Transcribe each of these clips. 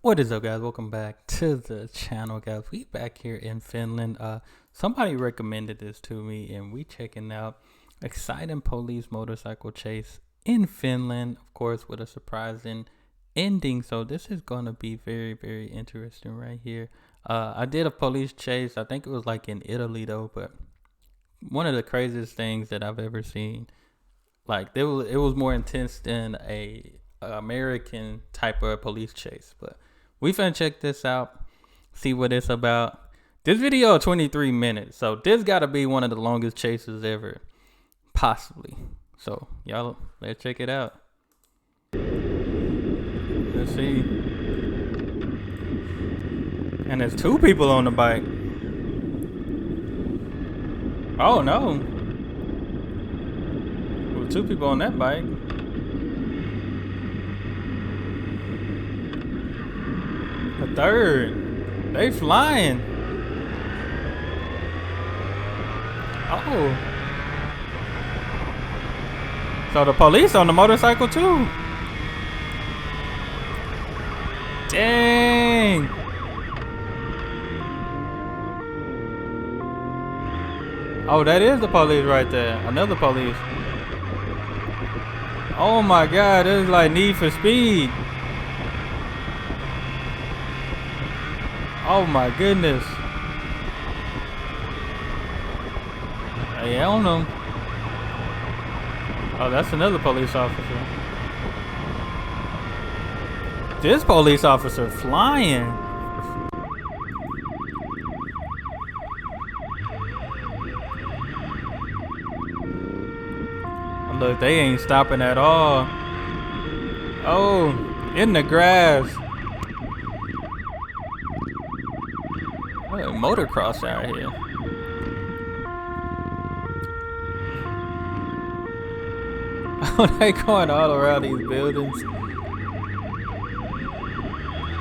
What is up, guys? Welcome back to the channel, guys. We back here in Finland. Somebody recommended this to me, and we checking out exciting police motorcycle chase in Finland, of course, with a surprising ending. So this is gonna be very interesting right here. I did a police chase. I think it was like in Italy though, but one of the craziest things that I've ever seen. Like it was more intense than a American type of police chase, but we finna check this out, see what it's about. This video 23 minutes, so this gotta be one of the longest chases ever, possibly. So y'all, let's check it out. Let's see. And there's two people on the bike. Oh no. Well, two people on that bike. A third. They flying. Oh. So the police on the motorcycle too. Dang. Oh, that is the police right there. Another police. Oh my God, this is like Need for Speed. Oh my goodness. Hey, I don't know. Oh, that's another police officer. This police officer flying. Look, they ain't stopping at all. Oh, in the grass. Motocross out here. Oh, they going all around these buildings.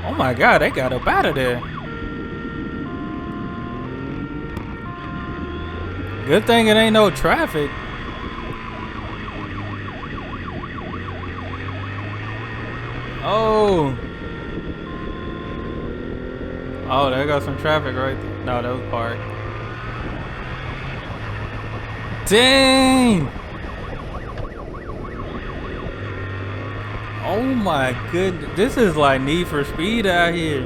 Oh my God, they got up out of there. Good thing it ain't no traffic. Oh. Oh, there got some traffic right there. No, that was parked. Dang! Oh my goodness. This is like Need for Speed out here.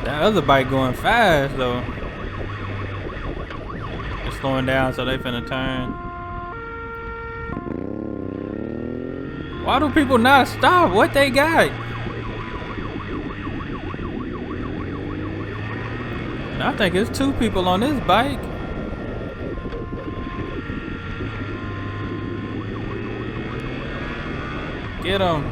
That other bike going fast though. It's slowing down, so they finna turn. Why do people not stop? What they got? I think it's two people on this bike. Get them.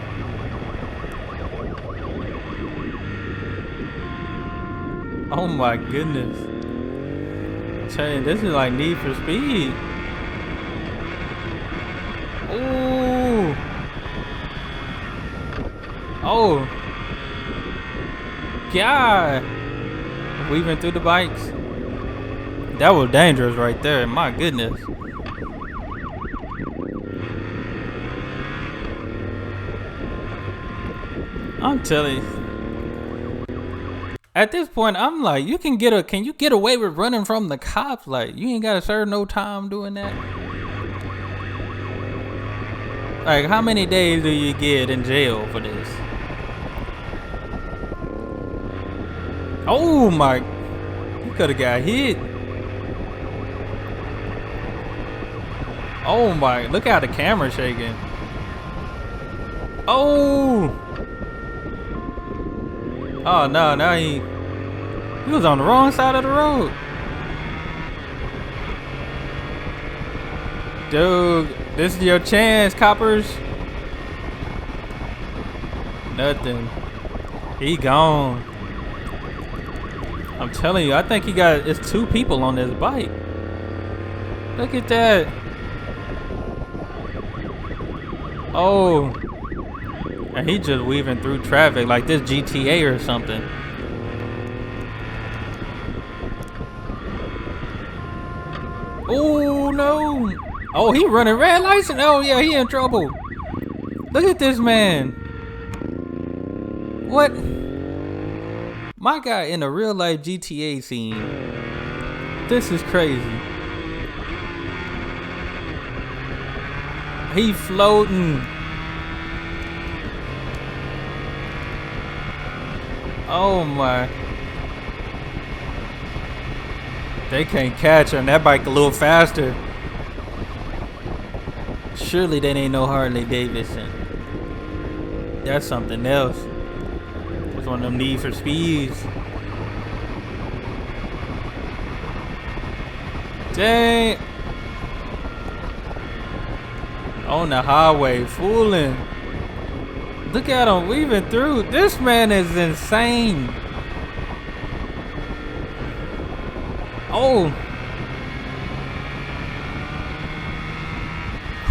Oh my goodness. I'm telling you, this is like Need for Speed. Ooh. Oh. God. Weaving through the bikes. That was dangerous right there. My goodness. I'm telling you. At this point, I'm like, can you get away with running from the cops? Like, you ain't gotta serve no time doing that. Like, how many days do you get in jail for this? Oh my, you could have got hit. Oh my, look how the camera's shaking. Oh. Oh no, now he was on the wrong side of the road. Dude, this is your chance, coppers. Nothing. He gone. I'm telling you, I think it's two people on this bike. Look at that. Oh. And he just weaving through traffic like this GTA or something. Oh no. Oh, he running red lights. Oh yeah, he in trouble. Look at this man. What? My guy in a real life GTA scene. This is crazy. He floating. Oh my. They can't catch her, and that bike a little faster. Surely that ain't no Harley Davidson. That's something else. It's one of them Need for Speeds. Dang. On the highway, fooling. Look at him weaving through. This man is insane. Oh.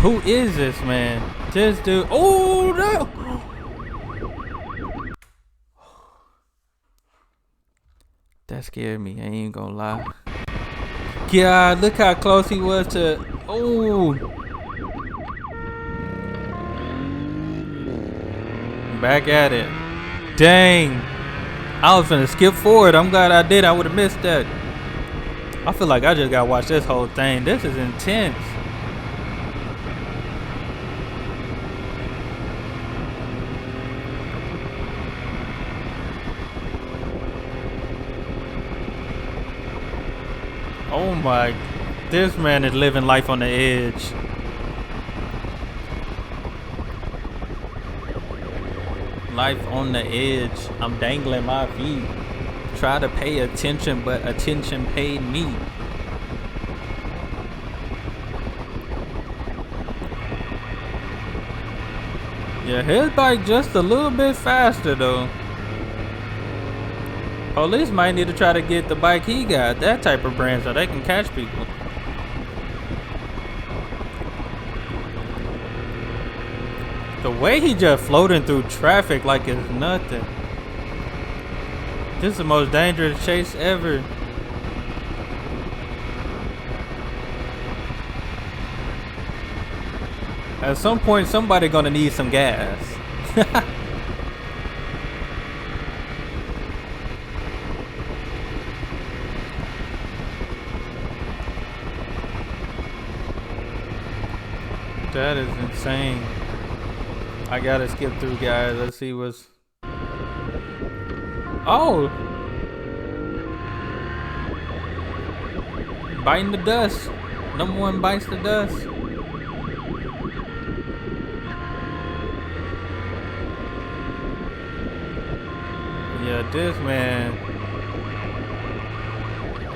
Who is this man? This dude. Oh no. That scared me. I ain't gonna lie. God, look how close he was to. Oh. Back at it. Dang. I was finna skip forward. I'm glad I did. I would have missed that. I feel like I just gotta watch this whole thing. This is intense. Oh my, this man is living life on the edge. Life on the edge. I'm dangling my feet. Try to pay attention, but attention paid me. Yeah, his bike just a little bit faster though. Police might need to try to get the bike he got, that type of brand, so they can catch people. The way he just floating through traffic like it's nothing. This is the most dangerous chase ever. At some point, somebody gonna need some gas. That is insane. I gotta skip through, guys. Let's see what's. Oh! Biting the dust. Number one bites the dust. Yeah, this man.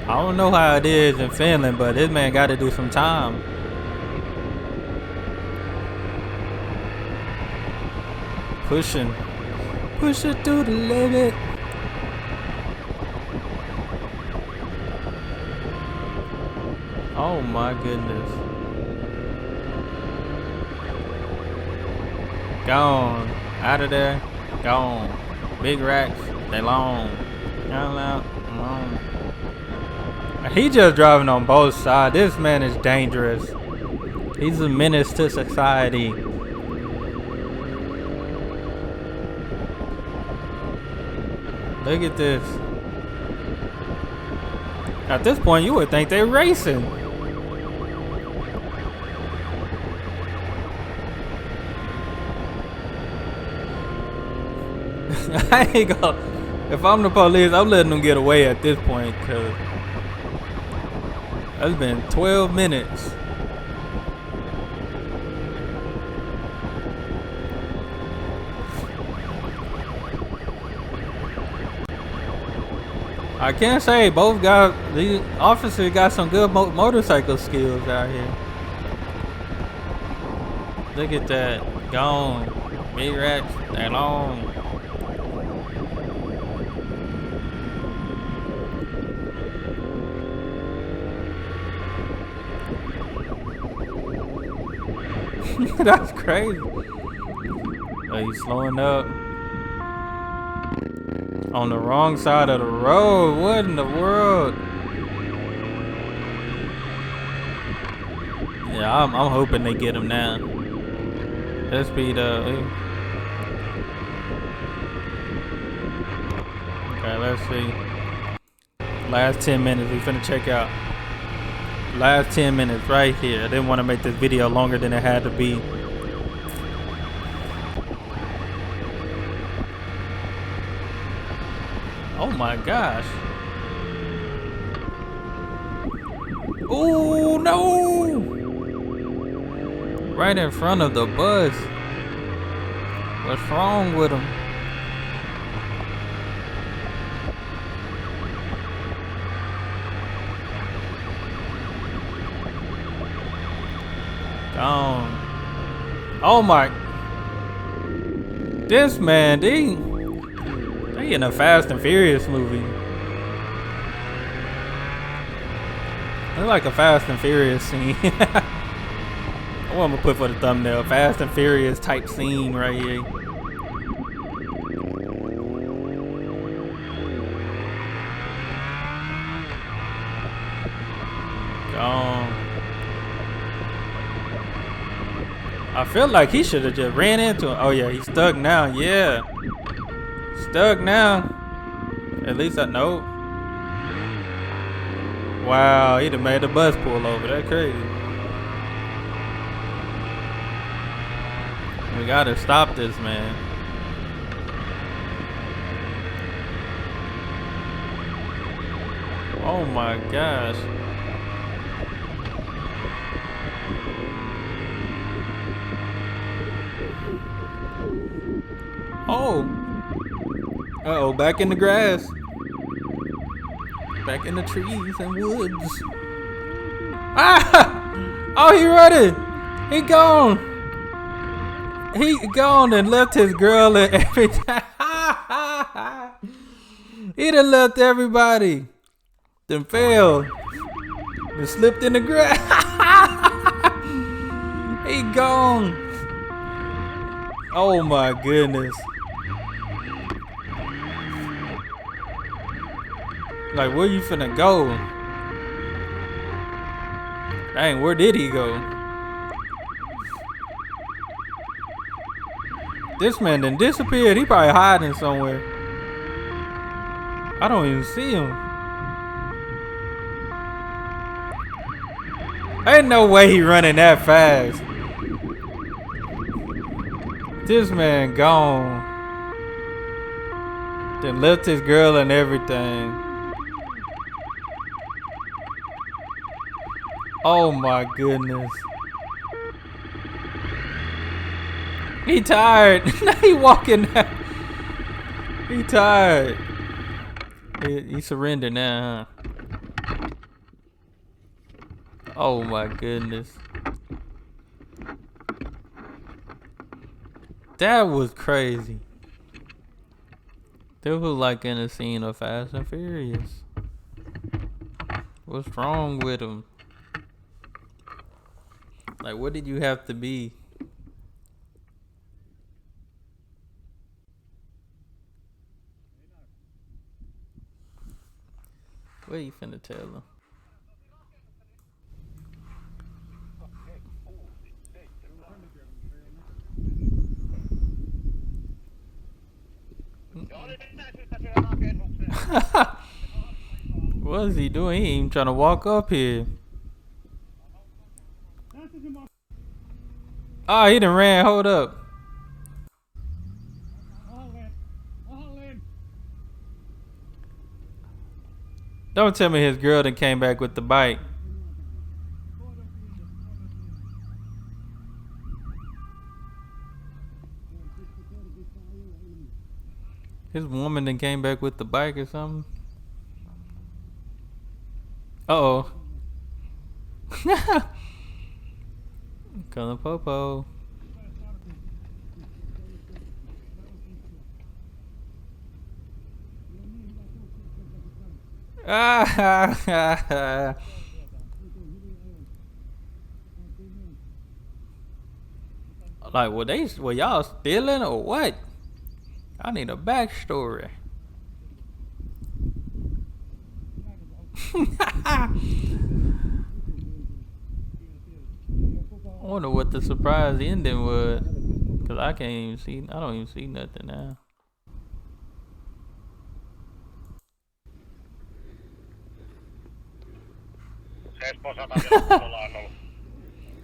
I don't know how it is in Finland, but this man gotta do some time. Pushing. Push it to the limit. Oh my goodness. Gone. Out of there. Gone. Big racks. They long. Long. He just driving on both sides. This man is dangerous. He's a menace to society. Look at this. At this point, you would think they're racing. I ain't gonna. If I'm the police, I'm letting them get away at this point, cause it's been 12 minutes. I can't say both guys, these officers got some good motorcycle skills out here. Look at that. Gone. Big racks. They long. That's crazy. Oh, he's slowing up. On the wrong side of the road. What in the world? Yeah, I'm hoping they get him now. Let's speed up. Alright, let's see. Last 10 minutes, we finna check out. Last 10 minutes right here. I didn't want to make this video longer than it had to be. Oh my gosh. Oh no! Right in front of the bus. What's wrong with him? Gone. Oh my. This man, they in a Fast and Furious movie. It's like a Fast and Furious scene. What I'm gonna put for the thumbnail, Fast and Furious type scene right here. Gone. I feel like he should have just ran into him. Oh yeah, he's stuck now. Yeah, stuck now. At least I know. Wow, he done made the bus pull over. That's crazy. We gotta stop this man. Oh my gosh. Oh. Uh-oh, back in the grass. Back in the trees and woods. Ah! Oh, he running. He gone. He gone and left his girl and everything. He done left everybody. Then fell. Then slipped in the grass. He gone. Oh my goodness. Like, where you finna go? Dang, where did he go? This man done disappeared. He probably hiding somewhere. I don't even see him. Ain't no way he running that fast. This man gone. Then left his girl and everything. Oh my goodness. He tired. Now he walking now. He tired. He surrendered now, huh? Oh my goodness. That was crazy. They was like in a scene of Fast and Furious. What's wrong with him? Like, what did you have to be? What you finna tell him? What is he doing? He ain't even trying to walk up here. Oh, he done ran. Hold up. Don't tell me his girl done came back with the bike. His woman done came back with the bike or something. Uh-oh. Color Popo. Ah, like, were y'all stealing or what? I need a backstory. I wonder what the surprise ending was, cause I can't even see. I don't even see nothing now.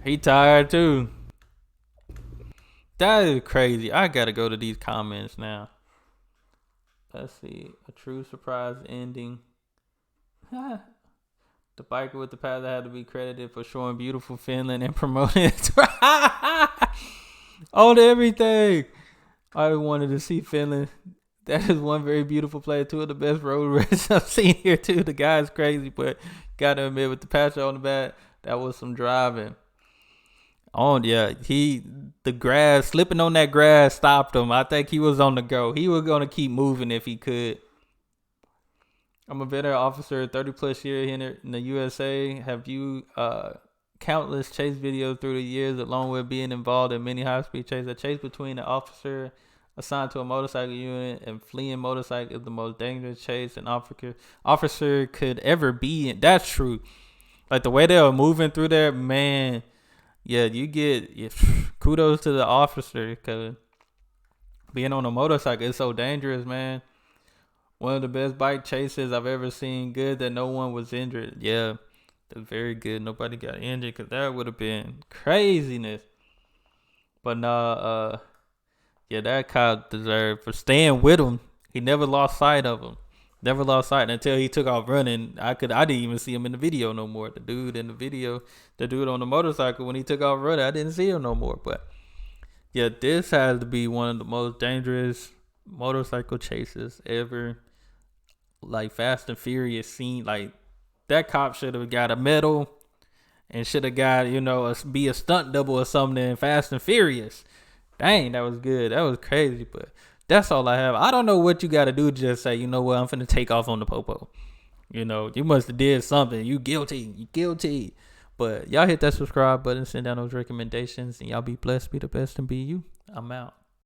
He tired too. That is crazy. I gotta go to these comments now. Let's see. A true surprise ending. The biker with the paddle had to be credited for showing beautiful Finland and promoting it on everything. I wanted to see Finland. That is one very beautiful place. Two of the best road races I've seen here too. The guy's crazy, but gotta admit, with the patch on the back, that was some driving. Oh yeah, the grass, slipping on that grass stopped him. I think he was on the go. He was gonna keep moving if he could. I'm a veteran officer, 30 plus years here in the USA. Have viewed countless chase videos through the years, along with being involved in many high-speed chases. A chase between an officer assigned to a motorcycle unit and fleeing motorcycle is the most dangerous chase an officer could ever be in. That's true. Like the way they were moving through there, man. Yeah, kudos to the officer, because being on a motorcycle is so dangerous, man. One of the best bike chases I've ever seen. Good that no one was injured. Yeah, that's very good. Nobody got injured, because that would have been craziness. But nah, yeah, that cop deserved for staying with him. He never lost sight of him. Never lost sight until he took off running. I didn't even see him in the video no more. The dude in the video, the dude on the motorcycle, when he took off running, I didn't see him no more. But yeah, this has to be one of the most dangerous motorcycle chases ever. Like Fast and Furious scene. Like that cop should have got a medal and should have got, be a stunt double or something in Fast and Furious. Dang, that was good. That was crazy. But that's all I have. I don't know what you got to do to just say, you know what, I'm finna take off on the popo. You must have did something. You guilty. But y'all hit that subscribe button, send down those recommendations, and y'all be blessed, be the best, and be you. I'm out.